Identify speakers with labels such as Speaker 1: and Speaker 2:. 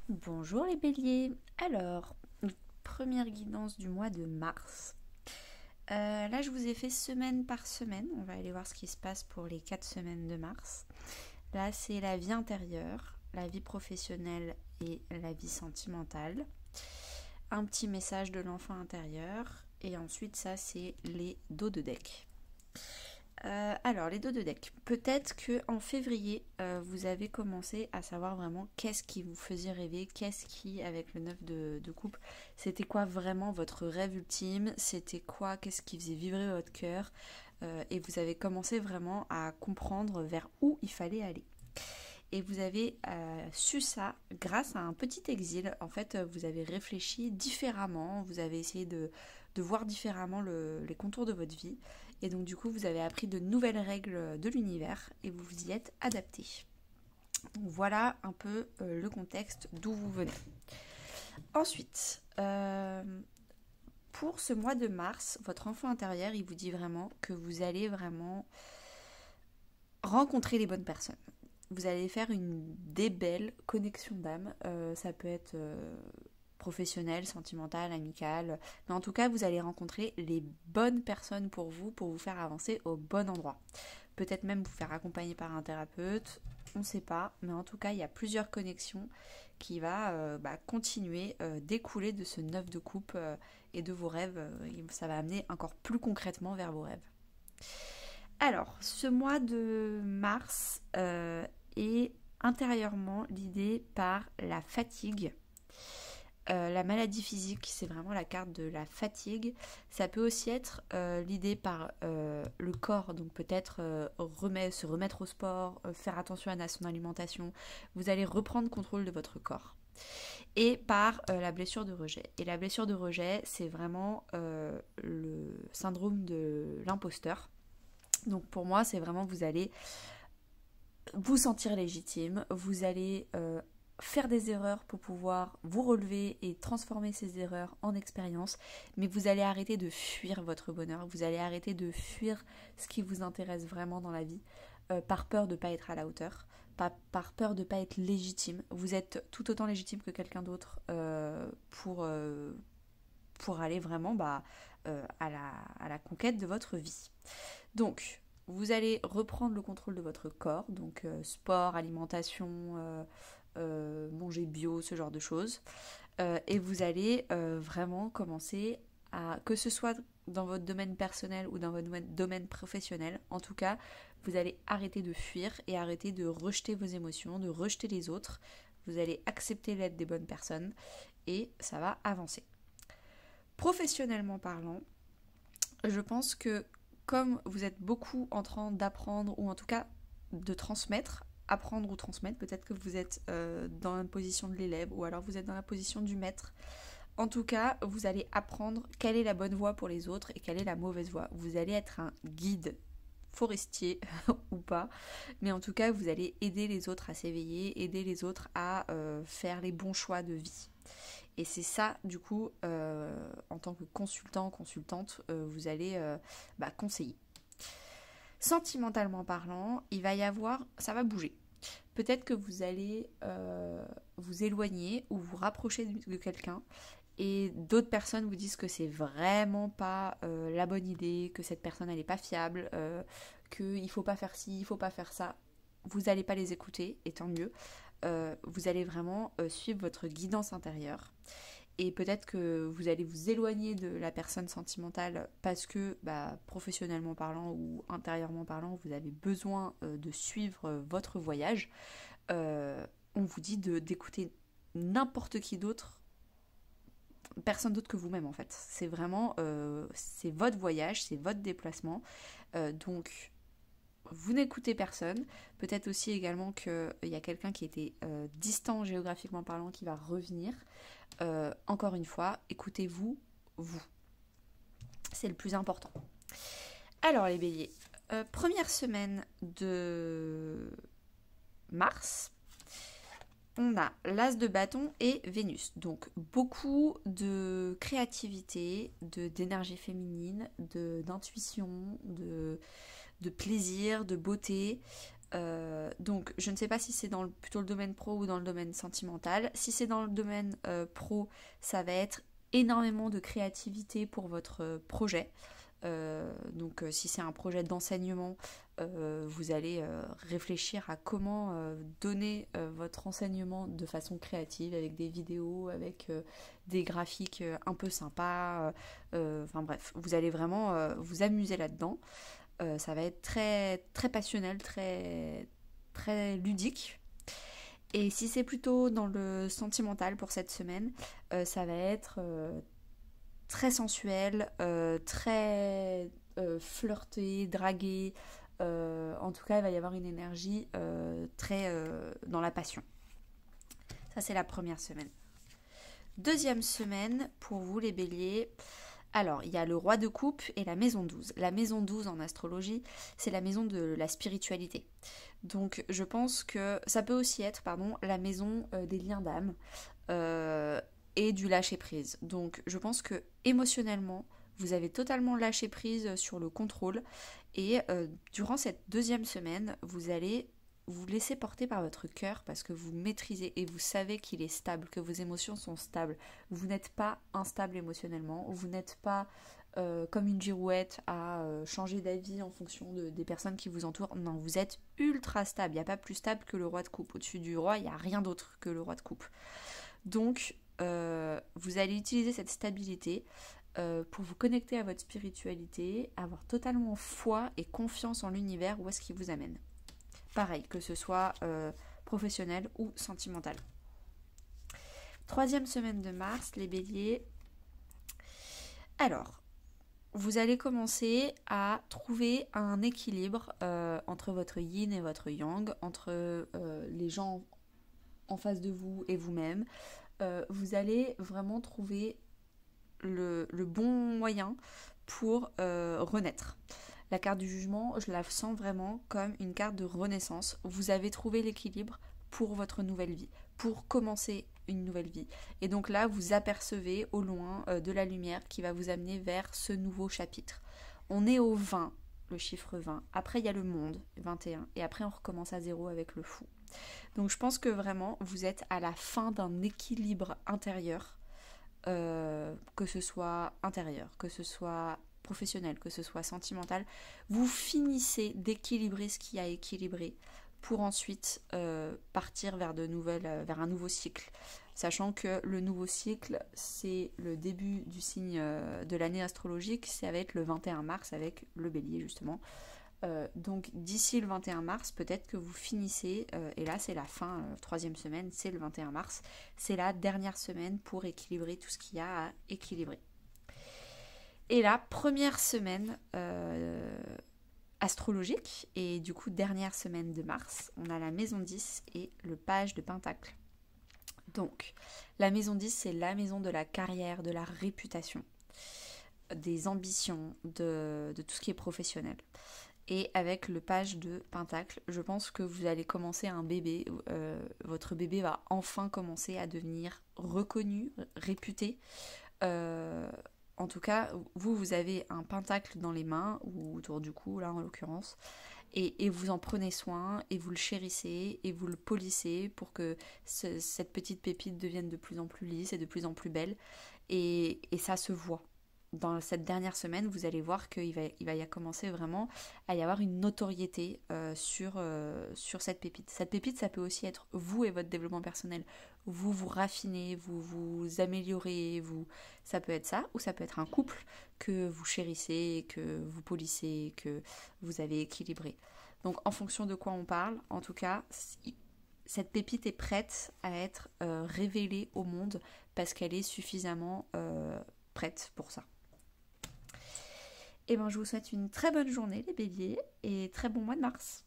Speaker 1: Bonjour les béliers. Alors, première guidance du mois de mars. Là, je vous ai fait semaine par semaine. On va aller voir ce qui se passe pour les 4 semaines de mars. Là, c'est la vie intérieure, la vie professionnelle et la vie sentimentale. Un petit message de l'enfant intérieur. Et ensuite, ça, c'est les dos de deck. Alors, les dos de deck. Peut-être que en février, vous avez commencé à savoir vraiment qu'est-ce qui vous faisait rêver, qu'est-ce qui, avec le 9 de coupe, c'était quoi vraiment votre rêve ultime, c'était quoi, qu'est-ce qui faisait vibrer votre cœur, et vous avez commencé vraiment à comprendre vers où il fallait aller. Et vous avez su ça grâce à un petit exil. En fait, vous avez réfléchi différemment, vous avez essayé de voir différemment les contours de votre vie. Et donc du coup, vous avez appris de nouvelles règles de l'univers et vous vous y êtes adapté. Donc voilà un peu le contexte d'où vous venez. Ensuite, pour ce mois de mars, votre enfant intérieur, il vous dit vraiment que vous allez vraiment rencontrer les bonnes personnes. Vous allez faire des belles connexions d'âme. Ça peut être professionnel, sentimental, amical. Mais en tout cas, vous allez rencontrer les bonnes personnes pour vous faire avancer au bon endroit. Peut-être même vous faire accompagner par un thérapeute, on ne sait pas. Mais en tout cas, il y a plusieurs connexions qui va continuer d'écouler de ce 9 de coupe et de vos rêves. Ça va amener encore plus concrètement vers vos rêves. Alors, ce mois de mars est intérieurement l'idée par la fatigue. La maladie physique, c'est vraiment la carte de la fatigue. Ça peut aussi être l'idée par le corps, donc peut-être se remettre au sport, faire attention à son alimentation. Vous allez reprendre contrôle de votre corps. Et par la blessure de rejet. Et la blessure de rejet, c'est vraiment le syndrome de l'imposteur. Donc pour moi, c'est vraiment vous allez vous sentir légitime, vous allez faire des erreurs pour pouvoir vous relever et transformer ces erreurs en expérience, mais vous allez arrêter de fuir votre bonheur, vous allez arrêter de fuir ce qui vous intéresse vraiment dans la vie, par peur de ne pas être à la hauteur, par peur de ne pas être légitime. Vous êtes tout autant légitime que quelqu'un d'autre pour aller vraiment à la conquête de votre vie. Donc, vous allez reprendre le contrôle de votre corps, donc sport, alimentation, manger bio, ce genre de choses. Et vous allez vraiment commencer à, que ce soit dans votre domaine personnel ou dans votre domaine professionnel, en tout cas, vous allez arrêter de fuir et arrêter de rejeter vos émotions, de rejeter les autres. Vous allez accepter l'aide des bonnes personnes et ça va avancer. Professionnellement parlant, je pense que comme vous êtes beaucoup en train d'apprendre ou en tout cas de transmettre, apprendre ou transmettre, peut-être que vous êtes dans la position de l'élève ou alors vous êtes dans la position du maître. En tout cas, vous allez apprendre quelle est la bonne voie pour les autres et quelle est la mauvaise voie. Vous allez être un guide forestier ou pas, mais en tout cas, vous allez aider les autres à s'éveiller, aider les autres à faire les bons choix de vie. Et c'est ça, du coup, en tant que consultant, consultante, vous allez conseiller. Sentimentalement parlant, il va y avoir, ça va bouger. Peut-être que vous allez vous éloigner ou vous rapprocher de quelqu'un et d'autres personnes vous disent que c'est vraiment pas la bonne idée, que cette personne elle est pas fiable, qu'il faut pas faire ci, il faut pas faire ça. Vous n'allez pas les écouter, et tant mieux. Vous allez vraiment suivre votre guidance intérieure. Et peut-être que vous allez vous éloigner de la personne sentimentale parce que, professionnellement parlant ou intérieurement parlant, vous avez besoin de suivre votre voyage. On vous dit d'écouter n'importe qui d'autre, personne d'autre que vous-même en fait. C'est vraiment, c'est votre voyage, c'est votre déplacement. Donc, vous n'écoutez personne. Peut-être aussi également qu'il y a quelqu'un qui était distant géographiquement parlant qui va revenir. Encore une fois, écoutez-vous, vous. C'est le plus important. Alors les béliers, première semaine de mars, on a l'as de bâton et Vénus. Donc beaucoup de créativité, d'énergie féminine, d'intuition, de plaisir, de beauté. Donc je ne sais pas si c'est plutôt le domaine pro ou dans le domaine sentimental. Si c'est dans le domaine pro, ça va être énormément de créativité pour votre projet. Donc si c'est un projet d'enseignement, vous allez réfléchir à comment donner votre enseignement de façon créative, avec des vidéos, avec des graphiques un peu sympas. Enfin bref, vous allez vraiment vous amuser là-dedans. Ça va être très, très passionnel, très, très ludique. Et si c'est plutôt dans le sentimental pour cette semaine, ça va être très sensuel, très flirté, dragué. En tout cas, il va y avoir une énergie très dans la passion. Ça, c'est la première semaine. Deuxième semaine, pour vous les béliers, alors il y a le roi de coupe et la maison 12. La maison 12 en astrologie, c'est la maison de la spiritualité. Donc je pense que ça peut aussi être, la maison des liens d'âme et du lâcher prise. Donc je pense que émotionnellement, vous avez totalement lâché prise sur le contrôle et durant cette deuxième semaine, vous allez vous laisser porter par votre cœur parce que vous maîtrisez et vous savez qu'il est stable, que vos émotions sont stables. Vous n'êtes pas instable émotionnellement, vous n'êtes pas comme une girouette à changer d'avis en fonction des personnes qui vous entourent. Non, vous êtes ultra stable. Il n'y a pas plus stable que le roi de coupe. Au-dessus du roi, il n'y a rien d'autre que le roi de coupe. Donc, vous allez utiliser cette stabilité pour vous connecter à votre spiritualité, avoir totalement foi et confiance en l'univers où est-ce qu'il vous amène. Pareil, que ce soit professionnel ou sentimental. Troisième semaine de mars, les béliers. Alors, vous allez commencer à trouver un équilibre entre votre yin et votre yang, entre les gens en face de vous et vous-même. Vous allez vraiment trouver le bon moyen pour renaître. La carte du jugement, je la sens vraiment comme une carte de renaissance. Vous avez trouvé l'équilibre pour votre nouvelle vie, pour commencer une nouvelle vie. Et donc là, vous apercevez au loin de la lumière qui va vous amener vers ce nouveau chapitre. On est au 20, le chiffre 20. Après, il y a le monde, 21. Et après, on recommence à 0 avec le fou. Donc je pense que vraiment, vous êtes à la fin d'un équilibre intérieur, que ce soit intérieur, que ce soit professionnel, que ce soit sentimental, vous finissez d'équilibrer ce qui a équilibré pour ensuite partir vers vers un nouveau cycle. Sachant que le nouveau cycle, c'est le début du signe de l'année astrologique, ça va être le 21 mars avec le bélier justement. Donc d'ici le 21 mars, peut-être que vous finissez, et là c'est la fin, troisième semaine, c'est le 21 mars, c'est la dernière semaine pour équilibrer tout ce qu'il y a à équilibrer. Et la première semaine astrologique, et du coup dernière semaine de mars, on a la maison 10 et le page de Pentacle. Donc, la maison 10, c'est la maison de la carrière, de la réputation, des ambitions, de tout ce qui est professionnel. Et avec le page de Pentacle, je pense que vous allez commencer un bébé. Votre bébé va enfin commencer à devenir reconnu, réputé. En tout cas, vous avez un pentacle dans les mains, ou autour du cou, là en l'occurrence, et vous en prenez soin, et vous le chérissez, et vous le polissez pour que cette petite pépite devienne de plus en plus lisse et de plus en plus belle, et ça se voit. Dans cette dernière semaine, vous allez voir qu'il va y commencer vraiment à y avoir une notoriété sur cette pépite. Cette pépite, ça peut aussi être vous et votre développement personnel. Vous raffinez, vous améliorez, ça peut être ça, ou ça peut être un couple que vous chérissez, que vous polissez, que vous avez équilibré. Donc en fonction de quoi on parle, en tout cas, cette pépite est prête à être révélée au monde parce qu'elle est suffisamment prête pour ça. Et ben je vous souhaite une très bonne journée les béliers et très bon mois de mars.